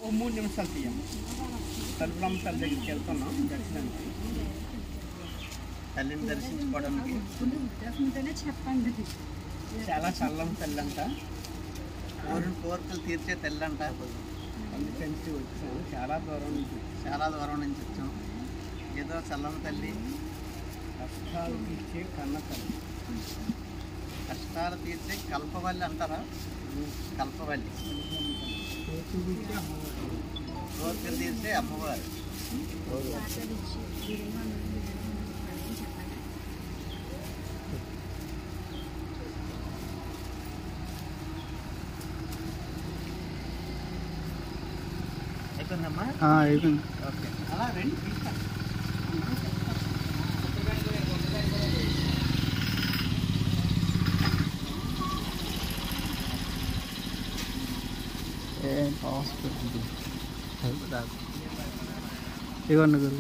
ఓ 3 నిమిషాలు తీయమ్మ. తలుపులమ్మ తల్లి దగ్గరికి వెళ్తున్నాం దర్శనానికి. తల్లిని దర్శించుకోవడానికి చెప్పండి. చాలా చల్లని తల్లి అంట, కోరికలు తీర్చే తల్లి అంట. అందుకని వచ్చాము, చాలా దూరం నుంచి వచ్చాం. ఏదో చల్లని తల్లి, కష్టాలు తీర్చే కన్న తల్లి, కష్టాలు తీర్చే కల్పవల్లి అంటారా? కల్పవల్లి, కోరికలు తీర్చే అమ్మవారు. అయిపోయిందమ్మా? అయిపోయింది. ఓకే, అలా రండి తీస్తాను. హాస్పిటల్ ఇవ్వండి గురు.